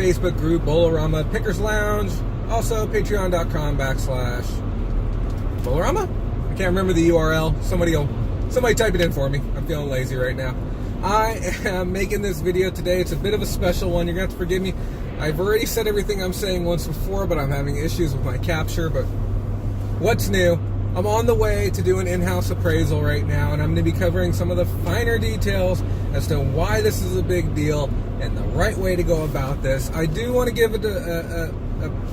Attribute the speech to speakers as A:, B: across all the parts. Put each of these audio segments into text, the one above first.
A: Facebook group, Bolorama Pickers Lounge. Also, patreon.com/Bolorama. I can't remember the URL. Somebody type it in for me. I'm feeling lazy right now. I am making this video today. It's a bit of a special one. You're going to have to forgive me. I've already said everything I'm saying once before, but I'm having issues with my capture. But what's new? I'm on the way to do an in-house appraisal right now, and I'm going to be covering some of the finer details as to why this is a big deal and the right way to go about this. I do want to give it a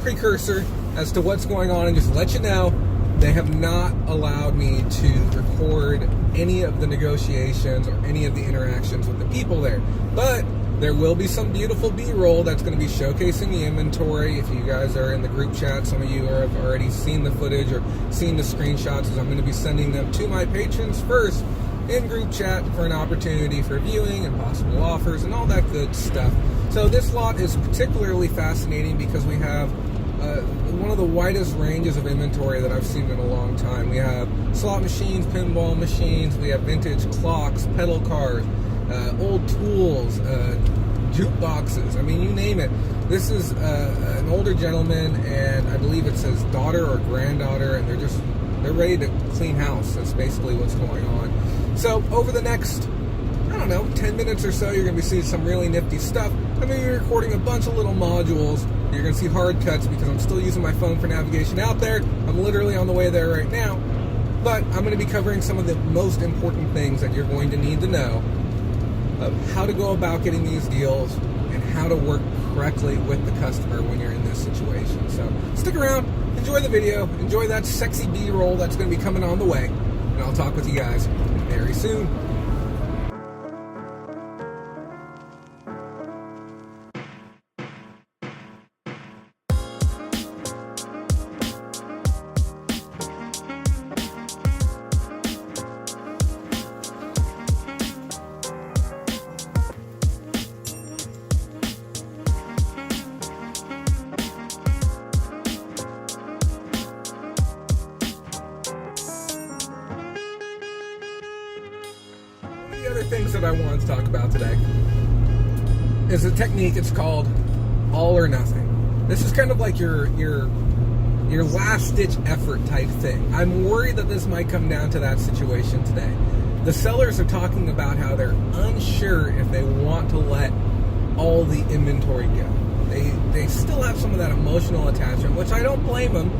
A: precursor as to what's going on and just let you know they have not allowed me to record any of the negotiations or any of the interactions with the people there. But there will be some beautiful B-roll that's going to be showcasing the inventory. If you guys are in the group chat, some of you have already seen the footage or seen the screenshots, as I'm going to be sending them to my patrons first in group chat for an opportunity for viewing and possible offers and all that good stuff. So this lot is particularly fascinating because we have one of the widest ranges of inventory that I've seen in a long time. We have slot machines, pinball machines, we have vintage clocks, pedal cars, old tools, jukeboxes, I mean, you name it. This is an older gentleman, and I believe it's his daughter or granddaughter, and they're ready to clean house. That's basically what's going on. So over the next, I don't know, 10 minutes or so, you're going to be seeing some really nifty stuff. I'm going to be recording a bunch of little modules. You're going to see hard cuts because I'm still using my phone for navigation out there. I'm literally on the way there right now. But I'm going to be covering some of the most important things that you're going to need to know of how to go about getting these deals and how to work correctly with the customer when you're in this situation. So stick around, enjoy the video, enjoy that sexy B-roll that's going to be coming on the way, and I'll talk with you guys very soon. The other things that I wanted to talk about today is a technique. It's called all or nothing. This is kind of like your last ditch effort type thing. I'm worried that this might come down to that situation today. The sellers are talking about how they're unsure if they want to let all the inventory go. They still have some of that emotional attachment, which I don't blame them.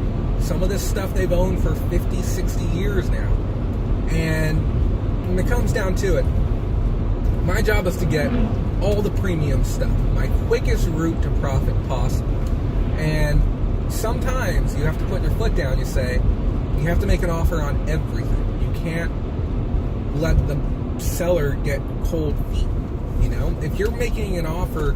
A: Some of this stuff they've owned for 50, 60 years now. And when it comes down to it, my job is to get all the premium stuff, my quickest route to profit possible. And sometimes you have to put your foot down. You say, you have to make an offer on everything. You can't let the seller get cold feet. You know, if you're making an offer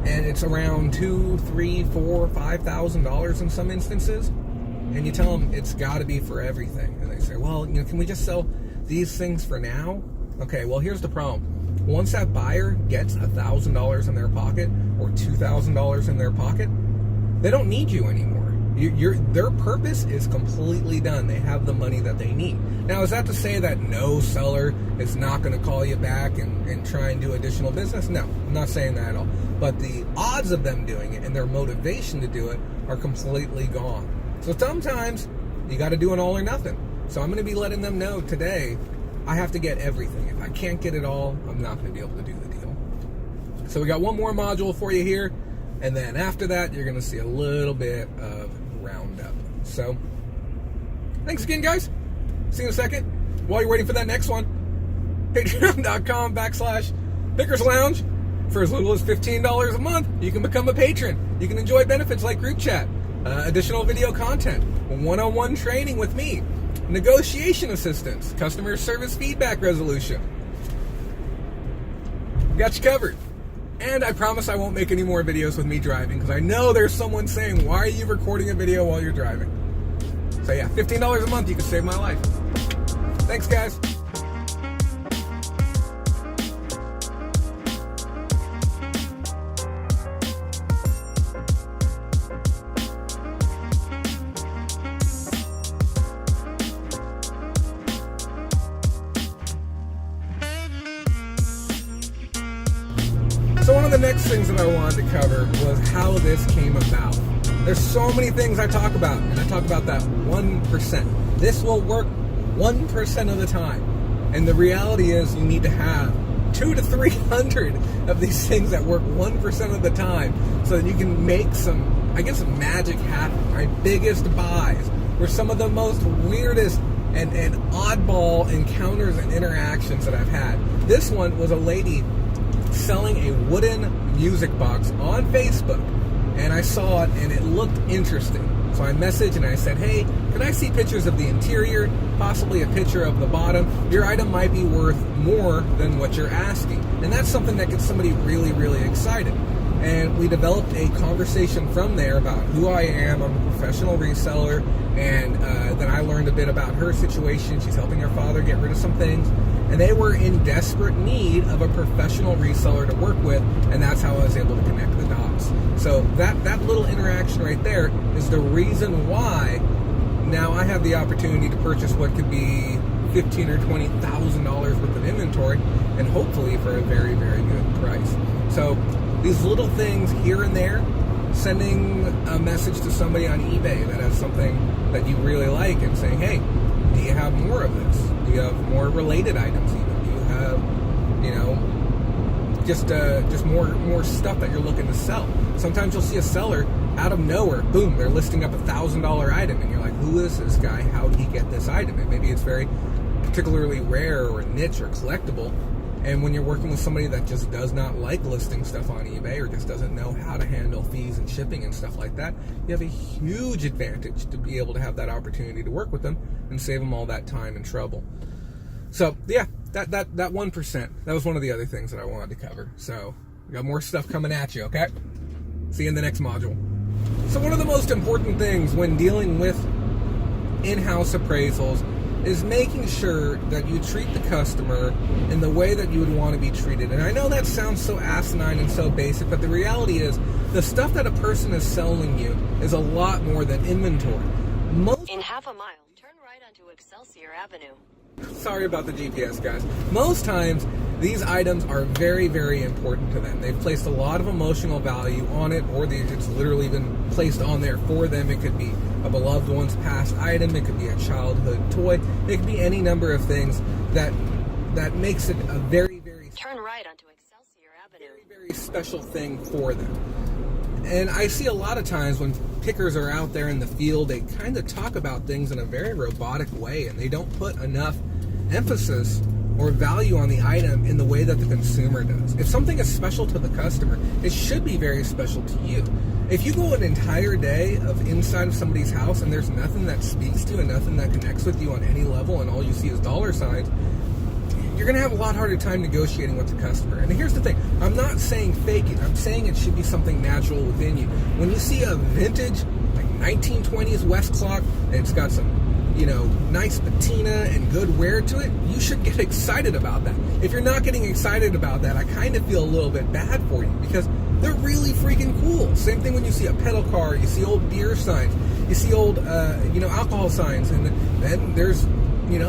A: and it's around $2,000, $3,000, $4,000, $5,000 in some instances, and you tell them it's got to be for everything, and they say, well, you know, can we just sell these things for now? Okay, well, here's the problem. Once that buyer gets $1,000 in their pocket or $2,000 in their pocket, they don't need you anymore. Their purpose is completely done. They have the money that they need. Now, is that to say that no seller is not going to call you back and try and do additional business? No, I'm not saying that at all. But the odds of them doing it and their motivation to do it are completely gone. So sometimes you got to do an all or nothing. So I'm going to be letting them know today, I have to get everything. If I can't get it all, I'm not going to be able to do the deal. So we got one more module for you here, and then after that, you're going to see a little bit of roundup. So thanks again, guys. See you in a second. While you're waiting for that next one, patreon.com/Pickers Lounge. For as little as $15 a month, you can become a patron. You can enjoy benefits like group chat, additional video content, one-on-one training with me, negotiation assistance, customer service feedback resolution. Got you covered. And I promise I won't make any more videos with me driving, because I know there's someone saying, why are you recording a video while you're driving? So yeah, $15 a month, you can save my life. Thanks, guys. So one of the next things that I wanted to cover was how this came about. There's so many things I talk about, and I talk about that 1%. This will work 1% of the time. And the reality is you need to have 200 to 300 of these things that work 1% of the time so that you can make some magic happen. My biggest buys were some of the most weirdest and oddball encounters and interactions that I've had. This one was a lady selling a wooden music box on Facebook, and I saw it and it looked interesting. So I messaged and I said, hey, can I see pictures of the interior, possibly a picture of the bottom? Your item might be worth more than what you're asking. And that's something that gets somebody really, really excited. And we developed a conversation from there about who I am. I'm a professional reseller, and then I learned a bit about her situation. She's helping her father get rid of some things, and they were in desperate need of a professional reseller to work with, and that's how I was able to connect the dots. So that little interaction right there is the reason why now I have the opportunity to purchase what could be $15,000 or $20,000 worth of inventory, and hopefully for a very, very good price. So these little things here and there, sending a message to somebody on eBay that has something that you really like and saying, hey, do you have more of this? Do you have more related items even? Do you have, just more stuff that you're looking to sell? Sometimes you'll see a seller out of nowhere, boom, they're listing up $1,000 item, and you're like, who is this guy? How did he get this item? And maybe it's very particularly rare or niche or collectible. And when you're working with somebody that just does not like listing stuff on eBay or just doesn't know how to handle fees and shipping and stuff like that, you have a huge advantage to be able to have that opportunity to work with them and save them all that time and trouble. So yeah, that 1%, that was one of the other things that I wanted to cover. So we got more stuff coming at you, okay? See you in the next module. So one of the most important things when dealing with in-house appraisals is making sure that you treat the customer in the way that you would want to be treated. And I know that sounds so asinine and so basic, but the reality is the stuff that a person is selling you is a lot more than inventory.
B: In half a mile, turn right onto Excelsior Avenue.
A: Sorry about the GPS, guys. Most times, these items are very, very important to them. They've placed a lot of emotional value on it, or it's literally been placed on there for them. It could be a beloved one's past item. It could be a childhood toy. It could be any number of things that makes it a very, very...
B: Turn right onto Excelsior Avenue.
A: Very, very special thing for them. And I see a lot of times when pickers are out there in the field, they kind of talk about things in a very robotic way, and they don't put enough emphasis or value on the item in the way that the consumer does. If something is special to the customer, it should be very special to you. If you go an entire day of inside of somebody's house and there's nothing that speaks to you and nothing that connects with you on any level, and all you see is dollar signs, you're going to have a lot harder time negotiating with the customer. And here's the thing, I'm not saying fake it, I'm saying it should be something natural within you. When you see a vintage, like 1920s West clock, and it's got some, nice patina and good wear to it, you should get excited about that. If you're not getting excited about that, I kind of feel a little bit bad for you, because they're really freaking cool. Same thing when you see a pedal car, you see old beer signs, you see old, alcohol signs, and then there's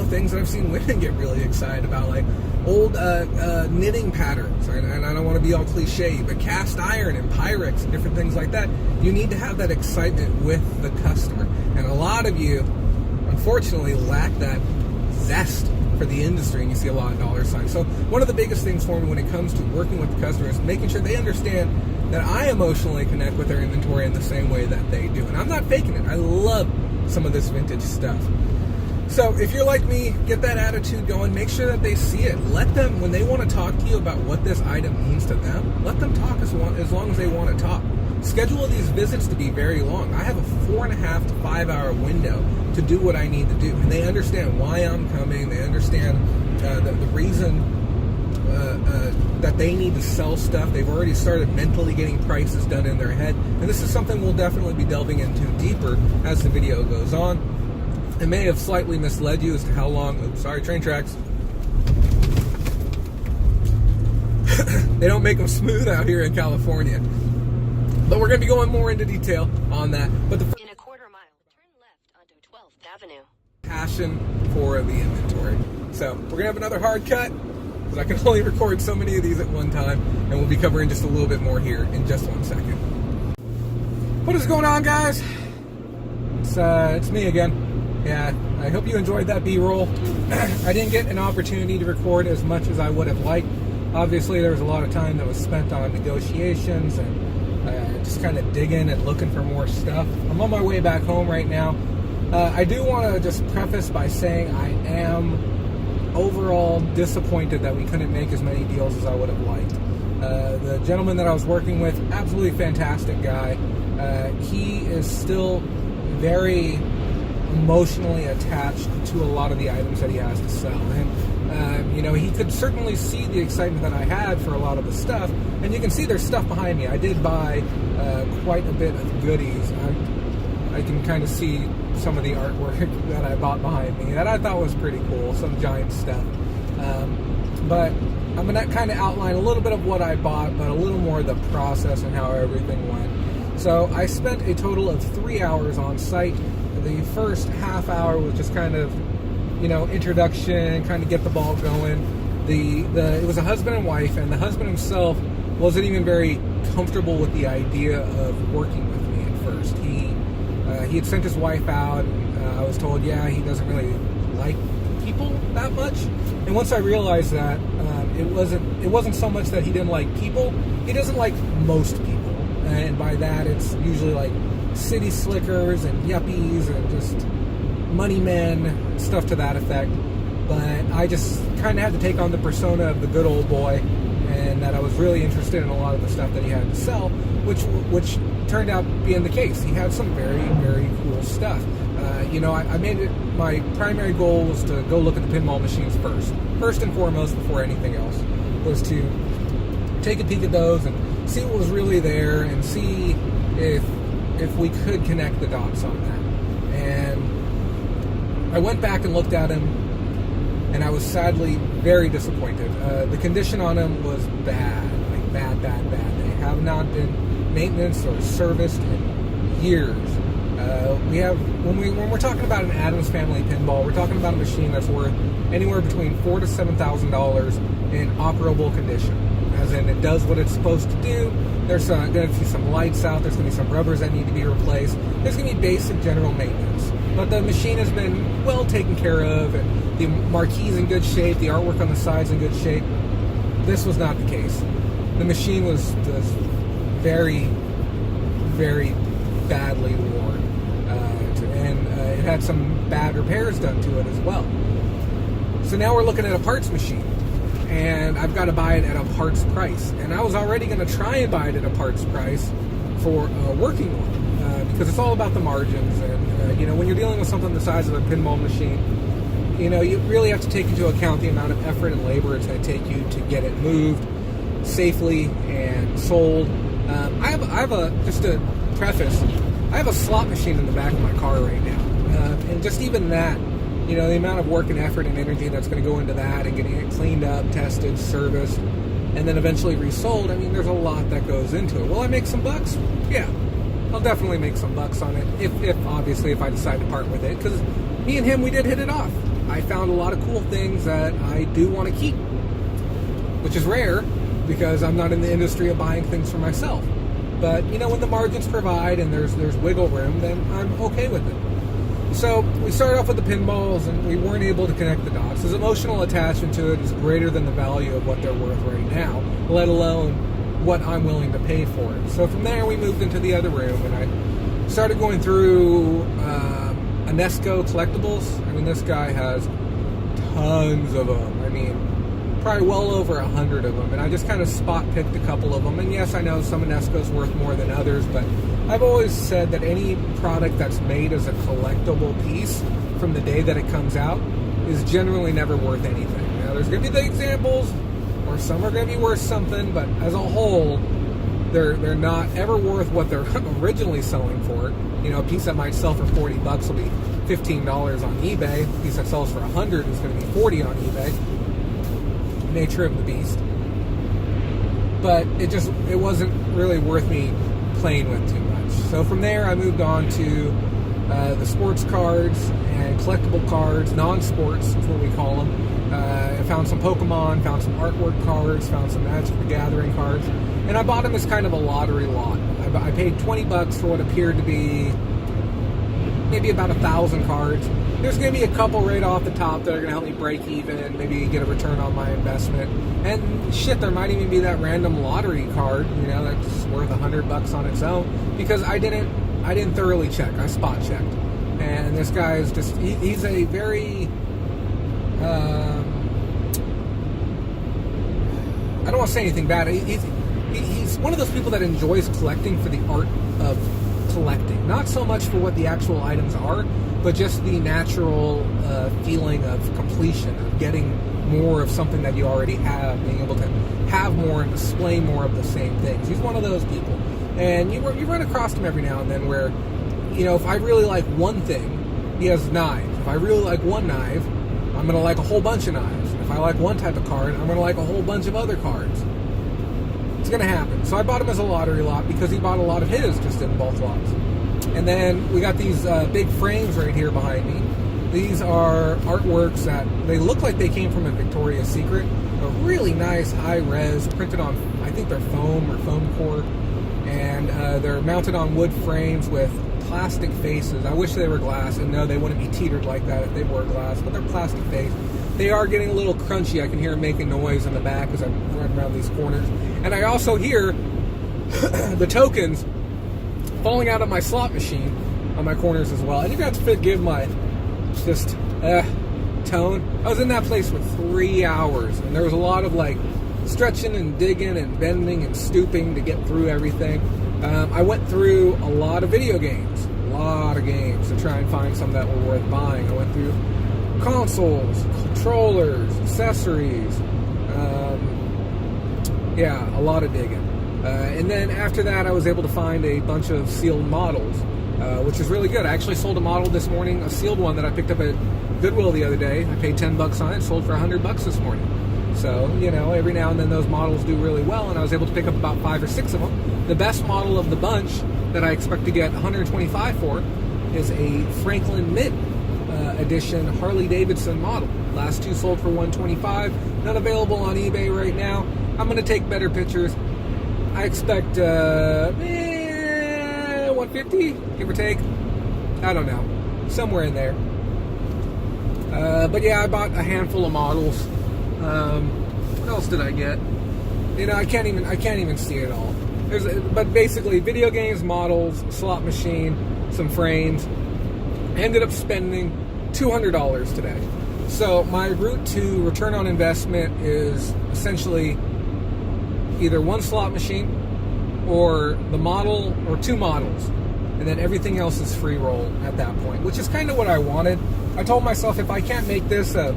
A: things that I've seen women get really excited about, like old knitting patterns, and I don't want to be all cliche, but cast iron and Pyrex and different things like that. You need to have that excitement with the customer, and a lot of you, unfortunately, lack that zest for the industry, and you see a lot of dollar signs. So one of the biggest things for me when it comes to working with the customer is making sure they understand that I emotionally connect with their inventory in the same way that they do, and I'm not faking it. I love some of this vintage stuff. So if you're like me, get that attitude going. Make sure that they see it. Let them, when they want to talk to you about what this item means to them, let them talk as long as they want to talk. Schedule these visits to be very long. I have a 4.5 to 5 hour window to do what I need to do. And they understand why I'm coming. They understand the reason that they need to sell stuff. They've already started mentally getting prices done in their head. And this is something we'll definitely be delving into deeper as the video goes on. It may have slightly misled you as to how long... sorry, train tracks. They don't make them smooth out here in California. But we're going to be going more into detail on that. But
B: in a quarter mile, turn left onto 12th Avenue.
A: Passion for the inventory. So we're going to have another hard cut. because I can only record so many of these at one time, and we'll be covering just a little bit more here in just 1 second. What is going on, guys? It's me again. Yeah, I hope you enjoyed that B-roll. I didn't get an opportunity to record as much as I would have liked. Obviously, there was a lot of time that was spent on negotiations and just kind of digging and looking for more stuff. I'm on my way back home right now. I do want to just preface by saying I am overall disappointed that we couldn't make as many deals as I would have liked. The gentleman that I was working with, absolutely fantastic guy. He is still very emotionally attached to a lot of the items that he has to sell. And, you know, he could certainly see the excitement that I had for a lot of the stuff. And you can see there's stuff behind me. I did buy quite a bit of goodies. I can kind of see some of the artwork that I bought behind me that I thought was pretty cool, some giant stuff. But I'm going to kind of outline a little bit of what I bought, but a little more of the process and how everything went. So I spent a total of 3 hours on site. The first half hour was just kind of, you know, introduction, kind of get the ball going. It was a husband and wife, and the husband himself wasn't even very comfortable with the idea of working with me at first. He had sent his wife out, and I was told, yeah, he doesn't really like people that much. And once I realized that, it wasn't so much that he didn't like people, he doesn't like most people. And by that, it's usually like city slickers and yuppies and just money men, stuff to that effect. But I just kind of had to take on the persona of the good old boy, and that I was really interested in a lot of the stuff that he had to sell, which turned out being the case. He had some very, very cool stuff. You know, I made it my primary goal was to go look at the pinball machines first and foremost, before anything else, was to take a peek at those and see what was really there and see if we could connect the dots on that. And I went back and looked at him, and I was sadly very disappointed. The condition on him was bad, like bad. They have not been maintenance or serviced in years. When we're talking about an Addams Family pinball, we're talking about a machine that's worth anywhere between $4,000 to $7,000 in operable condition. As in, it does what it's supposed to do. There's going to be some lights out. There's going to be some rubbers that need to be replaced. There's going to be basic general maintenance. But the machine has been well taken care of, and the marquee's in good shape. The artwork on the side's in good shape. This was not the case. The machine was very, very badly worn. And it had some bad repairs done to it as well. So now we're looking at a parts machine. And I've got to buy it at a parts price. And I was already going to try and buy it at a parts price for a working one, because it's all about the margins. And, you know, when you're dealing with something the size of a pinball machine, you know, you really have to take into account the amount of effort and labor it's going to take you to get it moved safely and sold. Just to preface, I have a slot machine in the back of my car right now. And just even that, you know, the amount of work and effort and energy that's going to go into that and getting it cleaned up, tested, serviced, and then eventually resold. I mean, there's a lot that goes into it. Will I make some bucks? Yeah, I'll definitely make some bucks on it, if I decide to part with it, because me and him, we did hit it off. I found a lot of cool things that I do want to keep, which is rare because I'm not in the industry of buying things for myself. But, you know, when the margins provide and there's wiggle room, then I'm okay with it. So we started off with the pinballs, and we weren't able to connect the dots. His emotional attachment to it is greater than the value of what they're worth right now, let alone what I'm willing to pay for it. So from there, we moved into the other room, and I started going through Anesco collectibles. I mean, this guy has tons of them. I mean, probably well over 100 of them, and I just kind of spot picked a couple of them. And yes, I know some Anesco's worth more than others, but I've always said that any product that's made as a collectible piece from the day that it comes out is generally never worth anything. Now, there's going to be the examples, or some are going to be worth something, but as a whole, they're not ever worth what they're originally selling for. You know, a piece that might sell for $40 will be $15 on eBay. A piece that sells for $100 is going to be $40 on eBay. Nature of the beast. But it wasn't really worth me playing with too much. So from there, I moved on to the sports cards and collectible cards, non-sports is what we call them. I found some Pokemon, found some artwork cards, found some Magic the Gathering cards, and I bought them as kind of a lottery lot. I paid $20 for what appeared to be maybe about 1,000 cards. There's going to be a couple right off the top that are going to help me break even, maybe get a return on my investment. And shit, there might even be that random lottery card, you know, that's worth $100 on its own, because I didn't thoroughly check. I spot checked. And this guy is just, he's a very, I don't want to say anything bad. He's one of those people that enjoys collecting for the art of collecting. Not so much for what the actual items are, but just the natural feeling of completion, of getting more of something that you already have, being able to have more and display more of the same things. He's one of those people. And you run across him every now and then where, you know, if I really like one thing, he has knives. If I really like one knife, I'm going to like a whole bunch of knives. If I like one type of card, I'm going to like a whole bunch of other cards. It's going to happen. So I bought him as a lottery lot because he bought a lot of his just in both lots. And then we got these big frames right here behind me. These are artworks that they look like they came from a Victoria's Secret, but really nice, high-res, printed on, I think they're foam or foam core, and they're mounted on wood frames with plastic faces. I wish they were glass, and no, they wouldn't be teetered like that if they were glass, but they're plastic face. They are getting a little crunchy. I can hear them making noise in the back as I'm running around these corners. And I also hear the tokens falling out of my slot machine on my corners as well. And you have to forgive my just tone. I was in that place for 3 hours, and there was a lot of like stretching and digging and bending and stooping to get through everything. I went through a lot of video games, to try and find some that were worth buying. I went through consoles, controllers, accessories, a lot of digging. And then after that, I was able to find a bunch of sealed models, which is really good. I actually sold a model this morning, a sealed one that I picked up at Goodwill the other day. I paid $10 on it, sold for $100 this morning. So, you know, every now and then those models do really well, and I was able to pick up about 5 or 6 of them. The best model of the bunch that I expect to get $125 for is a Franklin Mint edition Harley Davidson model. Last 2 sold for $125, not available on eBay right now. I'm going to take better pictures. I expect $150, give or take. I don't know, somewhere in there. But yeah, I bought a handful of models. What else did I get? You know, I can't even see it all. But basically, video games, models, slot machine, some frames. I ended up spending $200 today. So my route to return on investment is essentially either one slot machine or the model or 2 models, and then everything else is free roll at that point, which is kind of what I wanted. I told myself if I can't make this a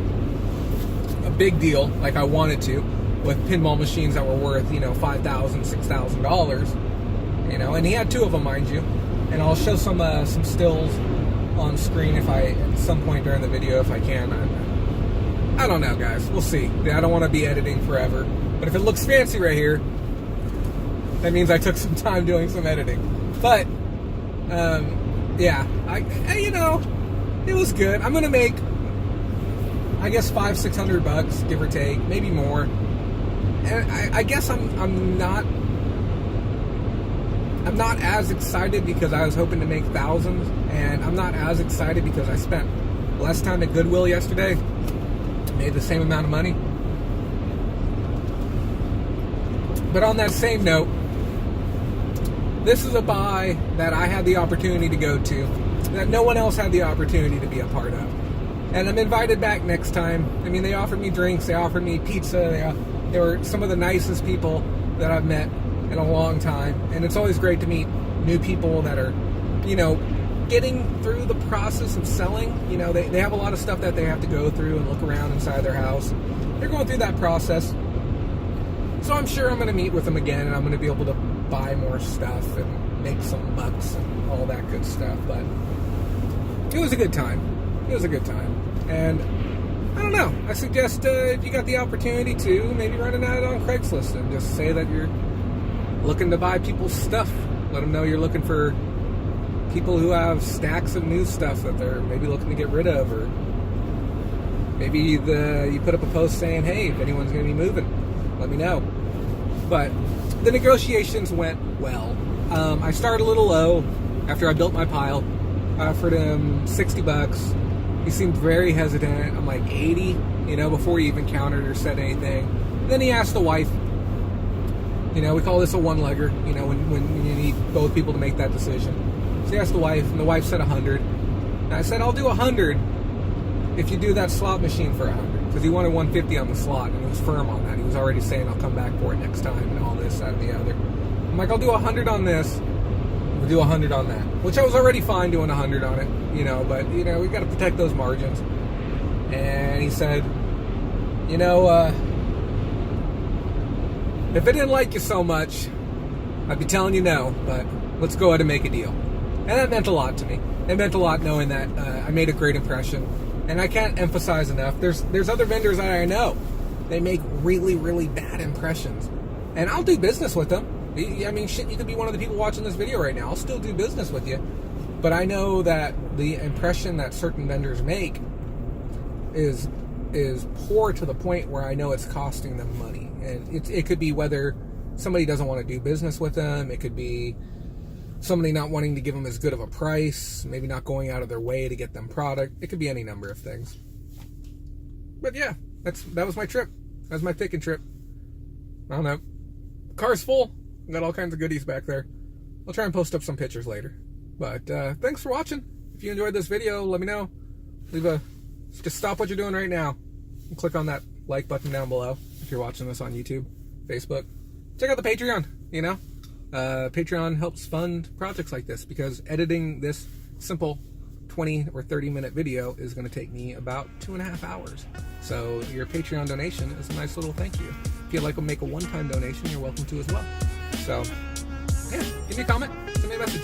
A: big deal like I wanted to with pinball machines that were worth, you know, $5,000, $6,000, you know, and he had 2 of them, mind you, and I'll show some stills on screen if I, at some point during the video, if I can. I don't know, guys. We'll see. I don't want to be editing forever. But if it looks fancy right here, that means I took some time doing some editing. But, yeah, I you know, it was good. I'm going to make, I guess, $500-600, give or take, maybe more. And I guess I'm not as excited because I was hoping to make thousands, and I'm not as excited because I spent less time at Goodwill yesterday, made the same amount of money. But on that same note, this is a buy that I had the opportunity to go to, that no one else had the opportunity to be a part of. And I'm invited back next time. I mean, they offered me drinks, they offered me pizza, they were some of the nicest people that I've met in a long time. And it's always great to meet new people that are, you know, getting through the process of selling. You know, they have a lot of stuff that they have to go through and look around inside their house. They're going through that process. So I'm sure I'm going to meet with them again, and I'm going to be able to buy more stuff and make some bucks and all that good stuff. But it was a good time. It was a good time. And I don't know. I suggest if you got the opportunity to, maybe run an ad on Craigslist and just say that you're looking to buy people's stuff. Let them know you're looking for people who have stacks of new stuff that they're maybe looking to get rid of, or maybe you put up a post saying, hey, if anyone's going to be moving, let me know. But the negotiations went well. I started a little low after I built my pile. I offered him $60. He seemed very hesitant. I'm like 80, before he even countered or said anything. Then he asked the wife. We call this a one-legger, when you need both people to make that decision. So he asked the wife, and the wife said 100. And I said, I'll do 100 if you do that slot machine for 100. Because he wanted 150 on the slot, and he was firm on that. He was already saying, I'll come back for it next time, and all this, that, and the other. I'm like, I'll do 100 on this. We'll do 100 on that. Which I was already fine doing 100 on it, but, we got to protect those margins. And he said, if I didn't like you so much, I'd be telling you no, but let's go ahead and make a deal. And that meant a lot to me. It meant a lot knowing that I made a great impression. And I can't emphasize enough, there's other vendors that I know. They make really, really bad impressions. And I'll do business with them. I mean, shit, you could be one of the people watching this video right now. I'll still do business with you. But I know that the impression that certain vendors make is poor to the point where I know it's costing them money. And it could be whether somebody doesn't want to do business with them. It could be somebody not wanting to give them as good of a price, maybe not going out of their way to get them product. It could be any number of things. But yeah, that was my trip. That was my picking trip. I don't know. Car's full. Got all kinds of goodies back there. I'll try and post up some pictures later. But thanks for watching. If you enjoyed this video, let me know. Just stop what you're doing right now and click on that like button down below if you're watching this on YouTube, Facebook. Check out the Patreon, Patreon helps fund projects like this because editing this simple 20 or 30 minute video is going to take me about 2.5 hours. So your Patreon donation is a nice little thank you. If you'd like to make a one-time donation, you're welcome to as well. So, yeah, give me a comment, send me a message.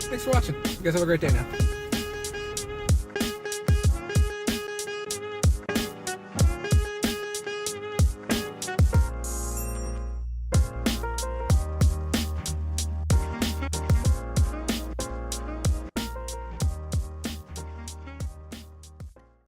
A: Thanks for watching. You guys have a great day now.